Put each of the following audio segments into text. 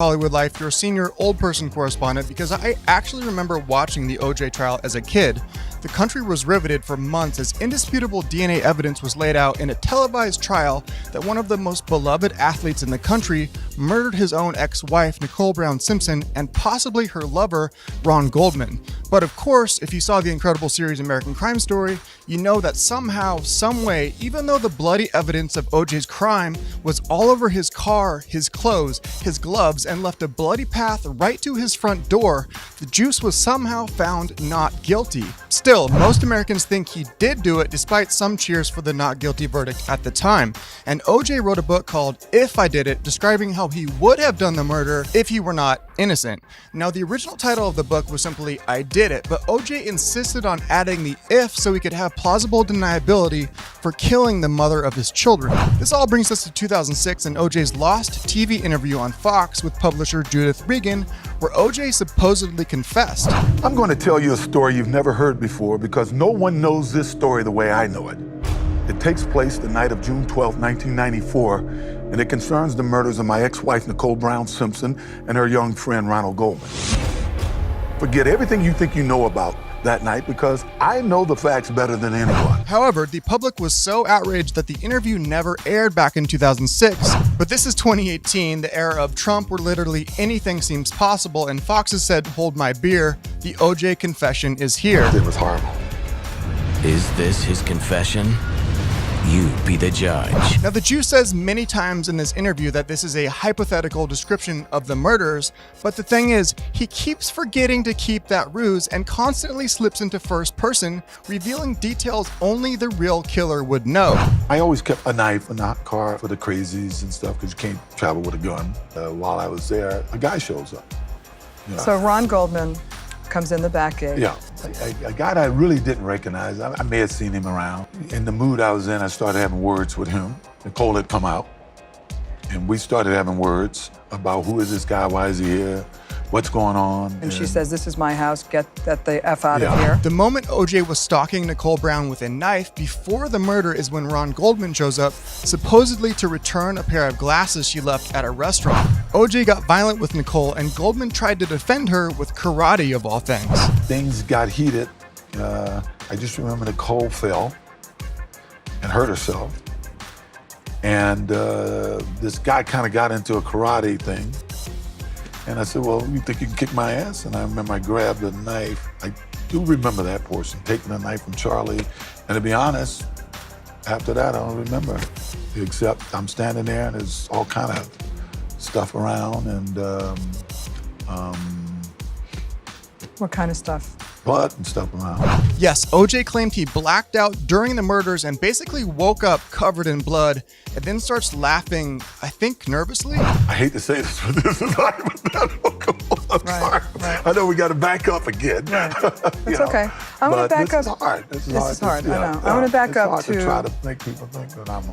Hollywood Life, your senior old person correspondent, because I actually remember watching the OJ trial as a kid. The country was riveted for months as indisputable DNA evidence was laid out in a televised trial that one of the most beloved athletes in the country murdered his own ex-wife, Nicole Brown Simpson, and possibly her lover, Ron Goldman. But of course, if you saw the incredible series American Crime Story, you know that somehow, someway, even though the bloody evidence of OJ's crime was all over his car, his clothes, his gloves, and left a bloody path right to his front door, the juice was somehow found not guilty. Still, most Americans think he did do it, despite some cheers for the not guilty verdict at the time. And OJ wrote a book called If I Did It, describing how he would have done the murder if he were not innocent. Now, the original title of the book was simply I Did It, but OJ insisted on adding the if so he could have plausible deniability for killing the mother of his children. This all brings us to 2006 and OJ's lost TV interview on Fox with publisher Judith Regan, where OJ supposedly confessed. I'm going to tell you a story you've never heard before because no one knows this story the way I know it. It takes place the night of June 12, 1994, and it concerns the murders of my ex-wife, Nicole Brown Simpson, and her young friend, Ronald Goldman. Forget everything you think you know about that night because I know the facts better than anyone. However, the public was so outraged that the interview never aired back in 2006. But this is 2018, the era of Trump, where literally anything seems possible, and Fox has said, hold my beer, the OJ confession is here. It was horrible. Is this his confession? You be the judge. Now, the Jew says many times in this interview that this is a hypothetical description of the murders, but the thing is, he keeps forgetting to keep that ruse and constantly slips into first person, revealing details only the real killer would know. I always kept a knife in the car for the crazies and stuff because you can't travel with a gun. While I was there, a guy shows up. You know. So Ron Goldman comes in the back gate. Yeah, a guy that I really didn't recognize. I may have seen him around. In the mood I was in, I started having words with him. Nicole had come out, and we started having words about who is this guy, why is he here, what's going on. And she says, this is my house, get the F out of here. The moment OJ was stalking Nicole Brown with a knife before the murder is when Ron Goldman shows up, supposedly to return a pair of glasses she left at a restaurant. OJ got violent with Nicole, and Goldman tried to defend her with karate of all things. Things got heated. I just remember Nicole fell and hurt herself. And this guy kind of got into a karate thing. And I said, well, you think you can kick my ass? And I remember I grabbed a knife. I do remember that portion, taking a knife from Charlie. And to be honest, after that, I don't remember. Except I'm standing there and there's all kind of stuff around and What kind of stuff? blood and stuff around. Yes, OJ claimed he blacked out during the murders and basically woke up covered in blood and then starts laughing, I think nervously. I hate to say this, but this is hypothetical. I'm sorry. Right. I know we got to back up again. Right. It's okay. I want to back up. This is hard. This is hard. I know. I want to back up to try to make people think that I'm.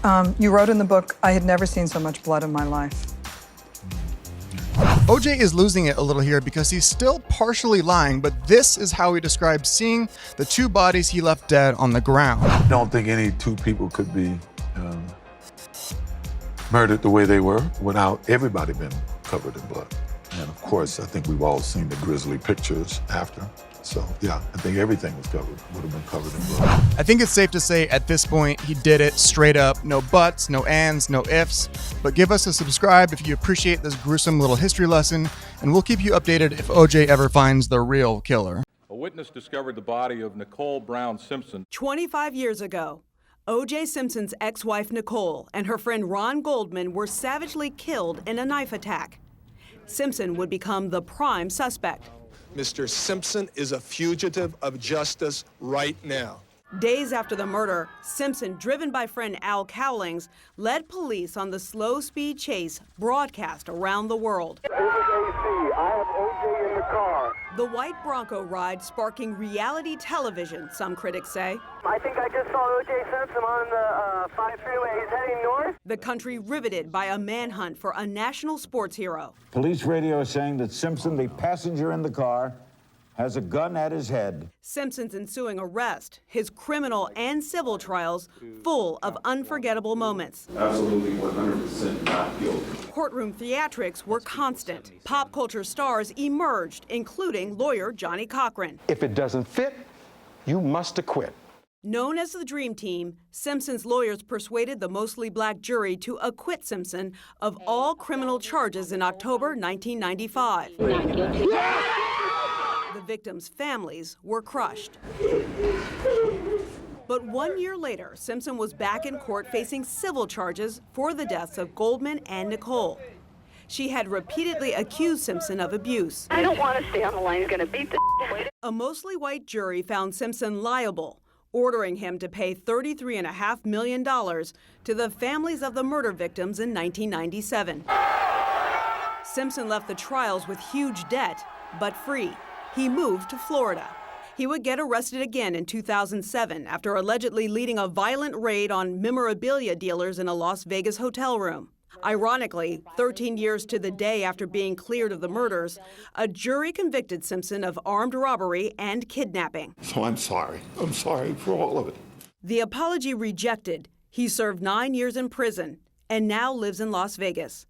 I know. You wrote in the book, I had never seen so much blood in my life. OJ is losing it a little here because he's still partially lying, but this is how he describes seeing the two bodies he left dead on the ground. I don't think any two people could be murdered the way they were without everybody being covered in blood. And of course, I think we've all seen the grisly pictures after. So yeah, I think everything would have been covered in blood. I think it's safe to say at this point, he did it straight up. No buts, no ands, no ifs. But give us a subscribe if you appreciate this gruesome little history lesson, and we'll keep you updated if OJ ever finds the real killer. A witness discovered the body of Nicole Brown Simpson. 25 years ago, O.J. Simpson's ex-wife Nicole and her friend Ron Goldman were savagely killed in a knife attack. Simpson would become the prime suspect. Mr. Simpson is a fugitive of justice right now. Days after the murder, Simpson, driven by friend Al Cowlings, led police on the slow-speed chase broadcast around the world. This is AC. I have OJ in the car. The white Bronco ride sparking reality television, some critics say. I think I just saw OJ Simpson on the 5 freeway. He's heading north. The country riveted by a manhunt for a national sports hero. Police radio is saying that Simpson, the passenger in the car, has a gun at his head. Simpson's ensuing arrest, his criminal and civil trials full of unforgettable moments. Absolutely 100% not guilty. Courtroom theatrics were constant. Pop culture stars emerged, including lawyer Johnny Cochran. If it doesn't fit, you must acquit. Known as the Dream Team, Simpson's lawyers persuaded the mostly black jury to acquit Simpson of all criminal charges in October 1995. The victims' families were crushed. But 1 year later, Simpson was back in court facing civil charges for the deaths of Goldman and Nicole. She had repeatedly accused Simpson of abuse. I don't want to stay on the line. He's going to beat the A mostly white jury found Simpson liable, ordering him to pay $33.5 million to the families of the murder victims in 1997. Simpson left the trials with huge debt, but free. He moved to Florida. He would get arrested again in 2007 after allegedly leading a violent raid on memorabilia dealers in a Las Vegas hotel room. Ironically, 13 years to the day after being cleared of the murders, a jury convicted Simpson of armed robbery and kidnapping. So I'm sorry. I'm sorry for all of it. The apology rejected. He served 9 years in prison and now lives in Las Vegas.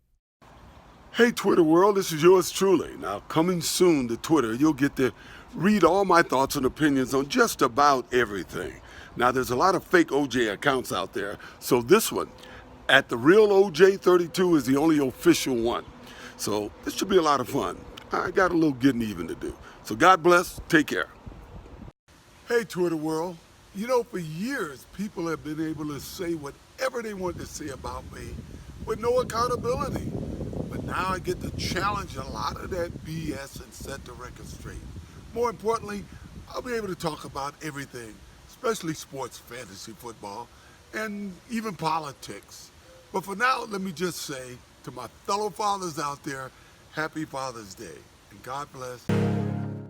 Hey, Twitter world, this is yours truly. Now, coming soon to Twitter, you'll get to read all my thoughts and opinions on just about everything. Now, there's a lot of fake OJ accounts out there, so this one, at the real OJ32, is the only official one. So this should be a lot of fun. I got a little getting even to do. So God bless, take care. Hey, Twitter world. You know, for years, people have been able to say whatever they want to say about me with no accountability. But now I get to challenge a lot of that BS and set the record straight. More importantly, I'll be able to talk about everything, especially sports, fantasy football, and even politics. But for now, let me just say to my fellow fathers out there, happy Father's Day, and God bless.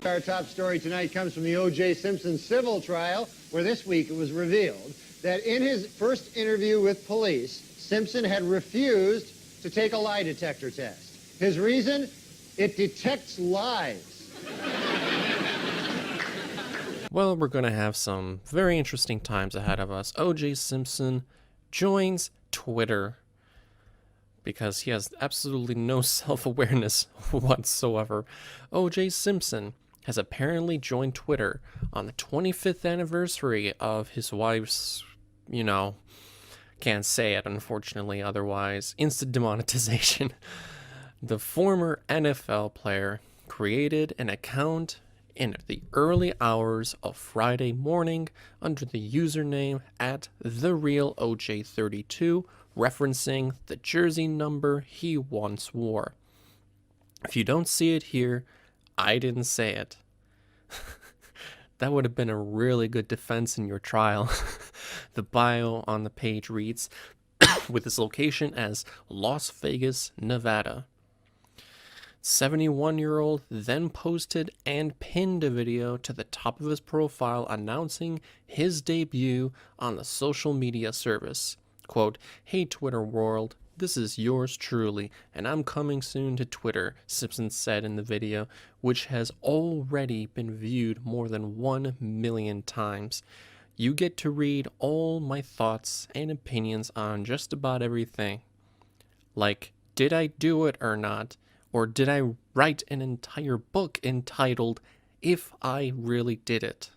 Our top story tonight comes from the O.J. Simpson civil trial, where this week it was revealed that in his first interview with police, Simpson had refused to take a lie detector test. His reason? It detects lies. Well, we're going to have some very interesting times ahead of us. O.J. Simpson joins Twitter because he has absolutely no self-awareness whatsoever. O.J. Simpson has apparently joined Twitter on the 25th anniversary of his wife's, can't say it, unfortunately, otherwise, instant demonetization. The former NFL player created an account in the early hours of Friday morning under the username @TheRealOJ32, referencing the jersey number he once wore. If you don't see it here, I didn't say it. That would have been a really good defense in your trial. The bio on the page reads, with his location as Las Vegas, Nevada. 71-year-old then posted and pinned a video to the top of his profile announcing his debut on the social media service. Quote, "Hey Twitter world, this is yours truly, and I'm coming soon to Twitter," Simpson said in the video, which has already been viewed more than 1 million times. You get to read all my thoughts and opinions on just about everything. Like, did I do it or not? Or did I write an entire book entitled, If I Really Did It?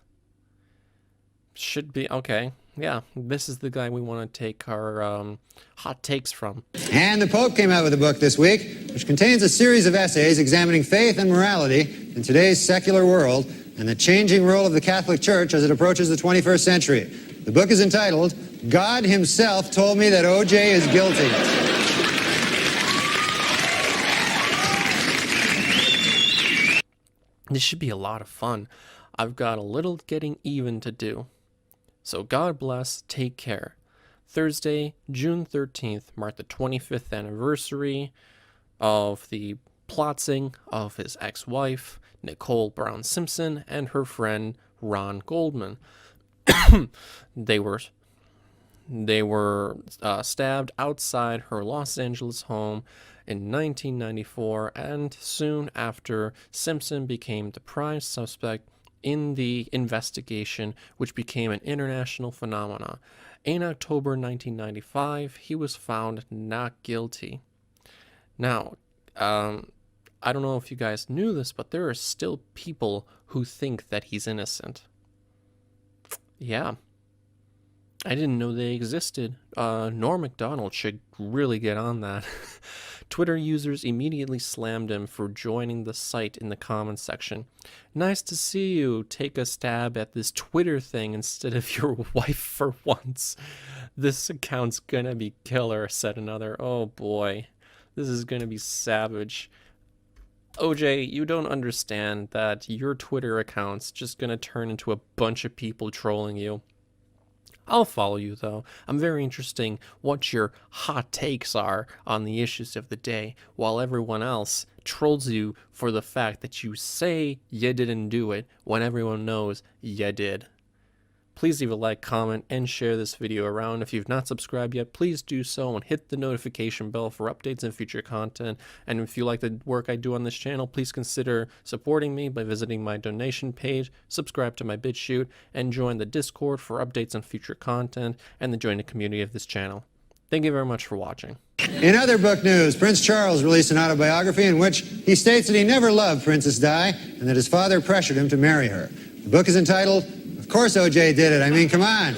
Should be, okay. Yeah, this is the guy we want to take our hot takes from. And the Pope came out with a book this week, which contains a series of essays examining faith and morality in today's secular world and the changing role of the Catholic Church as it approaches the 21st century. The book is entitled, God Himself Told Me That O.J. is Guilty. This should be a lot of fun. I've got a little getting even to do. So God bless, take care. Thursday, June 13th, marked the 25th anniversary of the plotting of his ex-wife, Nicole Brown Simpson, and her friend, Ron Goldman. They were They were stabbed outside her Los Angeles home in 1994, and soon after, Simpson became the prime suspect in the investigation, which became an international phenomenon. In October 1995, he was found not guilty. Now, I don't know if you guys knew this, but there are still people who think that he's innocent. Yeah. I didn't know they existed. Norm Macdonald should really get on that. Twitter users immediately slammed him for joining the site in the comments section. Nice to see you take a stab at this Twitter thing instead of your wife for once. This account's gonna be killer, said another. Oh boy, this is gonna be savage. OJ, you don't understand that your Twitter account's just gonna turn into a bunch of people trolling you. I'll follow you, though. I'm very interested what your hot takes are on the issues of the day, while everyone else trolls you for the fact that you say you didn't do it when everyone knows you did. Please leave a like, comment, and share this video around. If you've not subscribed yet, please do so and hit the notification bell for updates and future content. And if you like the work I do on this channel, please consider supporting me by visiting my donation page, subscribe to my BitChute, and join the Discord for updates on future content and the join community of this channel. Thank you very much for watching. In other book news, Prince Charles released an autobiography in which he states that he never loved Princess Di and that his father pressured him to marry her. The book is entitled, Of Course O.J. Did It. I mean, come on.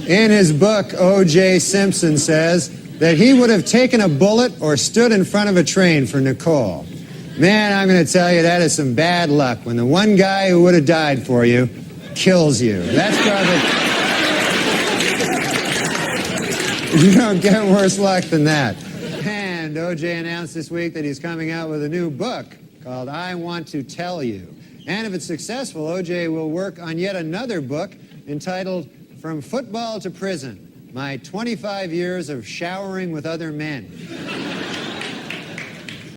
In his book, O.J. Simpson says that he would have taken a bullet or stood in front of a train for Nicole. Man, I'm going to tell you, that is some bad luck when the one guy who would have died for you kills you. That's probably... You don't get worse luck than that. And O.J. announced this week that he's coming out with a new book called I Want to Tell You. And if it's successful, O.J. will work on yet another book entitled From Football to Prison, My 25 Years of Showering with Other Men.